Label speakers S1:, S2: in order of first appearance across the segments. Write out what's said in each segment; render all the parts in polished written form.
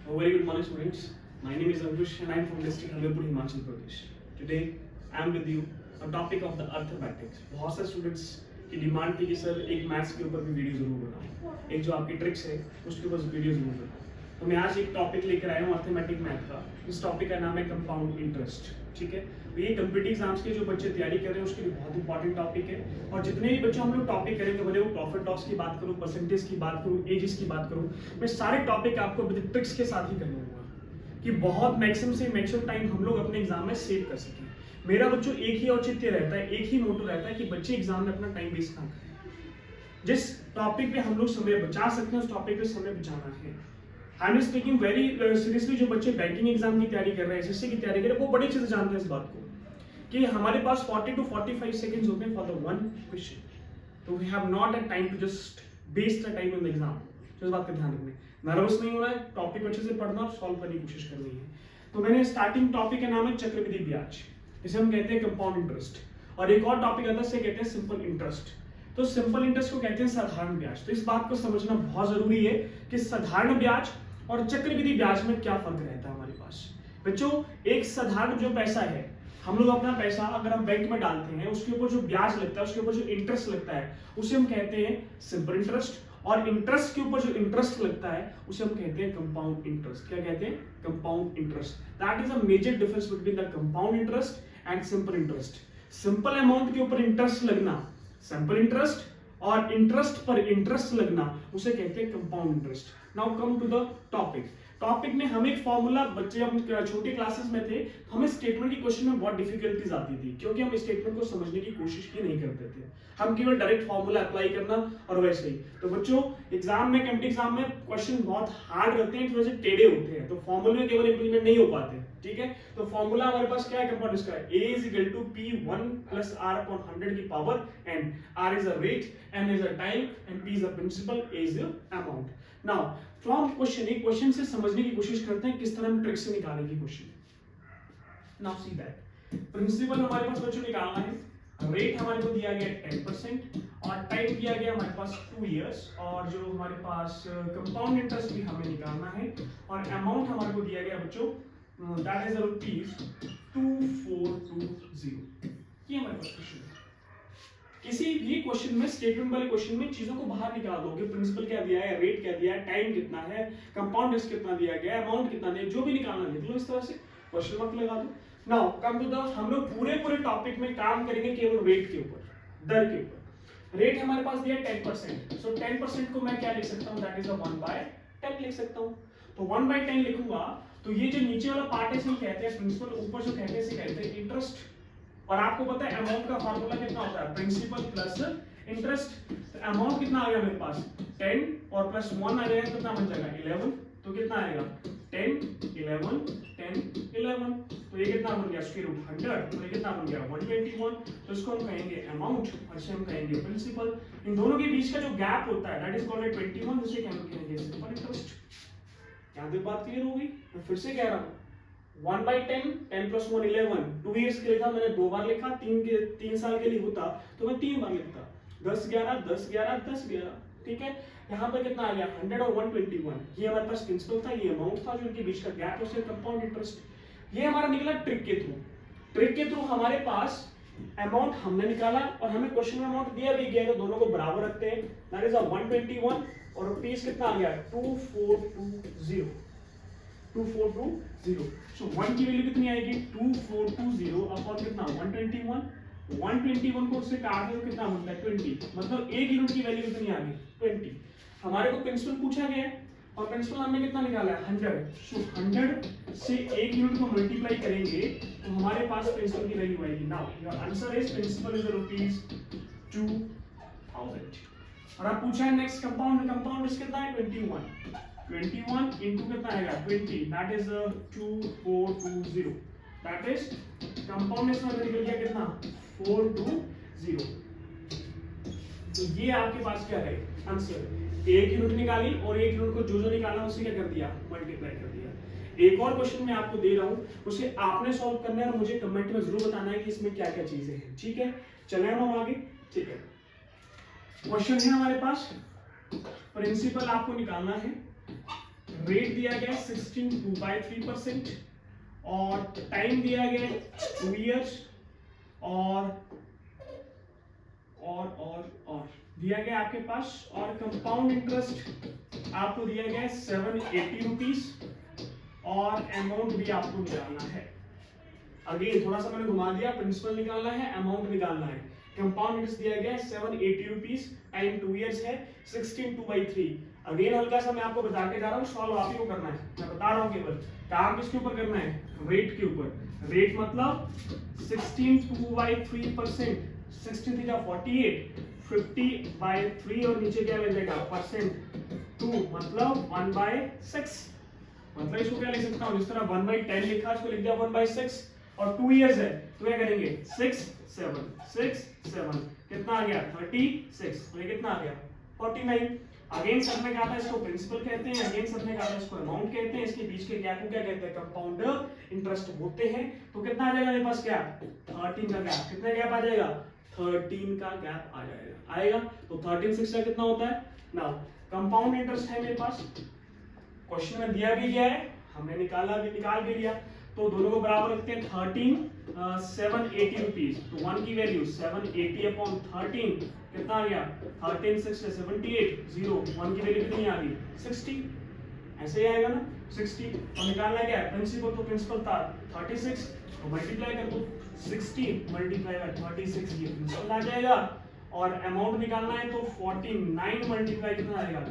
S1: A very good morning, students. My name is Ankush and I am from district Hamirpur, Himachal Pradesh. Today, I am with you on topic of the arithmetic. बहुत से students की demand थी कि sir एक maths के ऊपर भी video जरूर बनाओ, एक जो आपकी ट्रिक्स है उसके ऊपर वीडियो जरूर बनाओ। तो मैं आज एक टॉपिक लेकर आया हूँ अर्थमेटिक मैथ का। इस टॉपिक का नाम है कंपाउंड इंटरेस्ट। ठीक है, तो ये कम्पिटिटिव एग्जाम्स के जो बच्चे तैयारी कर रहे हैं उसके लिए बहुत इंपॉर्टेंट टॉपिक है। और जितने भी बच्चों हम लोग टॉपिक करेंगे, भले वो प्रॉफिट लॉस की बात करूँ, परसेंटेज की बात करूँ, एजेस की बात करूँ, मैं सारे टॉपिक आपको विद ट्रिक्स के साथ ही करूँगा कि बहुत मैक्सिमम से मैक्सिमम टाइम हम लोग अपने एग्जाम में सेव कर सकें। मेरा बच्चों एक ही औचित्य रहता है, एक ही मोटो रहता है कि बच्चे एग्जाम में अपना टाइम वेस्ट ना करें। जिस टॉपिक पे हम लोग समय बचा सकते हैं उस टॉपिक पे समय बचाना है। I am taking very seriously. जो बच्चे बैंकिंग एग्जाम की तैयारी कर रहे हैं, एसएससी की तैयारी कर रहे हैं, वो बड़ी अच्छे से जानते हैं इस बात को कि हमारे पास 40 to 45 सेकंड्स होते हैं फॉर द वन क्वेश्चन। तो we have not a time to just waste the time in the exam. तो इस बात का ध्यान रखना, नर्वस नहीं होना है, टॉपिक अच्छे से पढ़ना और सॉल्व करने की कोशिश करनी है। तो मैंने स्टार्टिंग टॉपिक का नाम है चक्रवृद्धि ब्याज, जिसे हम कहते हैं कंपाउंड इंटरेस्ट। और एक और टॉपिक आता है, इसे कहते हैं सिंपल इंटरेस्ट। तो सिंपल इंटरेस्ट को कहते हैं साधारण ब्याज। तो इस बात को समझना बहुत जरूरी है कि साधारण ब्याज और चक्रवृद्धि ब्याज में क्या फर्क रहता है हमारे पास। बच्चों, एक साधारण जो पैसा है, हम लोग अपना पैसा अगर हम बैंक में डालते हैं, उसके ऊपर जो ब्याज लगता है, उसके ऊपर जो इंटरेस्ट लगता है, उसे हम कहते हैं सिंपल इंटरेस्ट। और इंटरेस्ट के ऊपर जो इंटरेस्ट लगता है उसे हम कहते हैं कंपाउंड इंटरेस्ट। क्या कहते हैं? Compound interest. That is a major difference between the compound interest and simple interest. Simple amount के ऊपर इंटरेस्ट लगना सिंपल इंटरेस्ट, और इंटरेस्ट पर इंटरेस्ट लगना उसे कहते हैं compound interest. Now come to the topic. Topic में हम एक फॉर्मूला, बच्चे हम छोटे क्लासेस में थे, हमें स्टेटमेंट की क्वेश्चन में बहुत डिफिकल्टीज आती थी क्योंकि हम स्टेटमेंट को समझने की कोशिश ही नहीं करते थे। हम केवल डायरेक्ट फॉर्मूला अप्लाई करना और वैसे ही। तो बच्चों, एग्जाम में, कम्पिटिटिव एग्जाम में क्वेश्चन बहुत हार्ड रहते हैं, थोड़े से टेढ़े होते हैं, तो फॉर्मूले में केवल इंप्लीमेंट नहीं हो पाते। ठीक है, तो फॉर्मूला हमारे पास क्या है कंपाउंड इसका? A is equal to P1 plus R upon 100 की power n। R is a rate, n is a time and P is a principal, A is the amount। Now from question, एक question से समझने की कोशिश करते हैं किस तरह हम ट्रिक से निकालने की कोशिश। नाउ सी दैट प्रिंसिपल हमारे पास बच्चों निकालना है, रेट हमारे को दिया गया 10% और टाइम दिया गया हमारे पास 2 इयर्स, और जो हमारे पास कंपाउंड इंटरेस्ट भी हमें निकालना है, और अमाउंट हमारे को दिया गया बच्चों दैट इज ₹2420। ये हमारे पास क्वेश्चन है। किसी भी क्वेश्चन में, स्टेटमेंट वाले क्वेश्चन में चीजों को बाहर निकाल दो कि प्रिंसिपल क्या दिया है, रेट क्या दिया है, टाइम कितना है, कंपाउंड इंटरेस्ट कितना दिया गया है, अमाउंट कितना है, जो भी निकालना है निकलो इस तरह से, क्वेश्चन मार्क लगा दो। नाउ कम टू द, हम लोग पूरे टॉपिक में काम करेंगे केवल रेट के ऊपर, दर के ऊपर। रेट हमारे पास दिया 10%, सो 10% को मैं क्या लिख सकता हूँ? दैट इज 1/10 लिख सकता हूँ। तो 1/10 लिखूंगा तो ये जो नीचे वाला पार्ट है इसे कहते हैं प्रिंसिपल, ऊपर जो कहते हैं इसे कहते हैं इंटरेस्ट। और आपको पता है अमाउंट का फार्मूला कितना होता है? Principal plus interest. अमाउंट कितना आ गया मेरे पास? 10 और प्लस 1 आ जाएगा, कितना बन जाएगा? 11। तो कितना आएगा? 10 11 10 11। तो ये कितना बन गया? Square root 100। तो ये कितना बन गया? 121। तो इसको हम कहेंगे अमाउंट और इसे हम कहेंगे प्रिंसिपल। इन दोनों के बीच का जो गैप होता है दैट इज कॉल्ड 21, जिसे हम कहेंगे सिंपल इंटरेस्ट। यहाँ तक बात क्लियर हो गई? मैं फिर से कह रहा हूँ, 1/10, 10 plus 1 11, 2 years के लिए था, मैंने 2 बार लिखा। 3 साल के लिए होता तो मैं 3 बार लिखता। 10 11 10 11 10 11। ठीक है, यहाँ पे कितना आ गया? 100 और 121। ये हमारे पास प्रिंसिपल था, ये अमाउंट था, जो इनके बीच का गैप है उसे कंपाउंड इंटरेस्ट। ये हमारा निकला ट्रिक के थ्रू। ट्रिक के थ्रू हमारे पास अमाउंट हमने निकाला और हमें क्वेश्चन में अमाउंट दिया भी गया, तो दोनों को बराबर रखते हैं। दैट इज 121 और रुपीस कितना आ गया? 2420। 2420। सो 1 की वैल्यू कितनी आएगी? 2420 अपॉन कितना? 121। 121 को उससे काट दो, कितना बनता है? 20। मतलब 1 यूनिट की वैल्यू कितनी आ गई? 20। हमारे को प्रिंसिपल पूछा गया है और प्रिंसिपल हमने कितना निकाला है? 100। सो 100 से 1 यूनिट को मल्टीप्लाई करेंगे तो हमारे पास प्रिंसिपल की वैल्यू आएगी। Now your answer is principal is ₹2000। और आप पूछा है नेक्स्ट कंपाउंड, कंपाउंड इस कितना है? 21 into कितना आएगा? 20, that is 2420। that is compound इसमें निकल गया कितना? 420। तो ये आपके पास क्या है? आंसर। 1 यूनिट निकाली और 1 यूनिट को जो निकाला उससे क्या कर दिया? मल्टीप्लाई कर दिया। एक और क्वेश्चन मैं आपको दे रहा हूँ, उसे आपने सॉल्व करना है और मुझे कमेंट में जरूर बताना है कि इसमें क्या क्या चीजें हैं। ठीक है, चले हम आगे। ठीक है, क्वेश्चन है हमारे पास, प्रिंसिपल आपको निकालना है, रेट दिया गया 16.2/3% और टाइम दिया गया 2 years और दिया गया आपके पास, और कंपाउंड इंटरेस्ट आपको दिया गया 780 रुपीज और अमाउंट भी आपको निकालना है। अगेन थोड़ा सा मैंने घुमा दिया, प्रिंसिपल निकालना है, अमाउंट निकालना है। कंपाउंड इंटरेस्ट दिया गया 780 रुपीज, टाइम 2 years है, 16/2/3। अगेन हल्का सा मैं आपको बता के जा रहा हूँ, सॉल्व आप ही को करना है, मैं बता रहा हूँ केवल। काम किसके ऊपर करना है? रेट के ऊपर। रेट मतलब 16/2/3%, 16 × 48, 50/3 और नीचे क्या लग जाएगा? %2 मतलब 1/6। मतलब इसको क्या लिख सकता हूँ? जिस तरह 1/10 लिखा इसको लिख दिया 1/6 और 2 years है तो क्या करेंगे? 6 7 कितना आ गया? 36। तो ये कितना आ गया? 49। अगेन सर ने कहा था इसको प्रिंसिपल कहते हैं, अगेन सर ने कहा था इसको अमाउंट कहते हैं, इसके बीच के गैप को क्या कहते हैं? कंपाउंड इंटरेस्ट बोलते हैं। तो कितना आ जाएगा मेरे पास गैप? 13 का गैप। कितना गैप आ जाएगा? 13 का गैप आ जाएगा। आएगा तो 13 6 का कितना होता है? नाउ कंपाउंड इंटरेस्ट है मेरे पास, क्वेश्चन में दिया भी गया है, हमने निकाल भी लिया। तो दोनों को बराबर रखते हैं 13 780 रुपीज। तो 1 की वैल्यू 780/13 कितना आ गया? 13 6 से 78 0। 1 की वैल्यू कितनी आ गई? 60। ऐसे ही आएगा ना 60। और निकालना क्या है? प्रिंसिपल, तो प्रिंसिपल था 36, तो मल्टीप्लाई कर दो 60 × 36, ये प्रिंसिपल आ जाएगा। और अमाउंट निकालना है तो 49 मल्टीप्लाई कितना आएगा?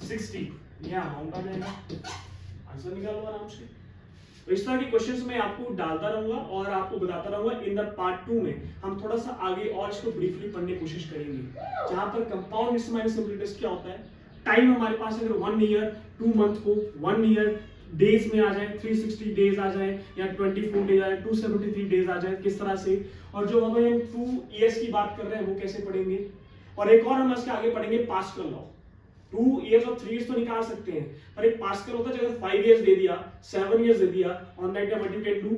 S1: 60, ये अमाउंट आ जाएगा। आंसर निकालो आराम से। तो इस तरह के क्वेश्चंस मैं आपको डालता रहूंगा और आपको बताता रहूंगा। इन द पार्ट 2 में हम थोड़ा सा आगे और इसको ब्रीफली पढ़ने की कोशिश करेंगे, जहां पर compound interest minus simple interest क्या होता है। टाइम हमारे पास अगर 1 year 2 month को 1 year डेज में आ जाए, 360 डेज आ जाए या 24 डेज आ जाए, 273 डेज आ जाए, किस तरह से। और जो अगर हम 2 years की बात कर रहे हैं वो कैसे पढ़ेंगे। और एक और हम इसके आगे पढ़ेंगे पास्कल लॉ। 2 years और 3 years तो निकाल सकते हैं, पर एक पास्कल होता है अगर 5 years दे दिया, 7 years दे दिया, on that what you can do,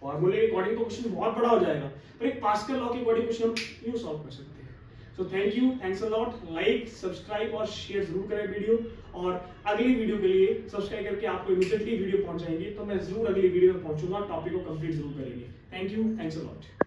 S1: फॉर्मूले के अकॉर्डिंग तो क्वेश्चन बहुत बड़ा हो जाएगा, पर एक पास्कल लॉ के अकॉर्डिंग क्वेश्चन हम यूं सॉल्व कर सकते हैं। So thank you, thanks a lot. Like, subscribe और शेयर जरूर करें वीडियो, और अगली वीडियो के लिए सब्सक्राइब करके आपको इमीडिएटली वीडियो पहुंच जाएंगे, तो मैं जरूर अगली वीडियो में पहुंचूंगा, टॉपिक को कंप्लीट जरूर करेंगे। Thank you, thanks a lot.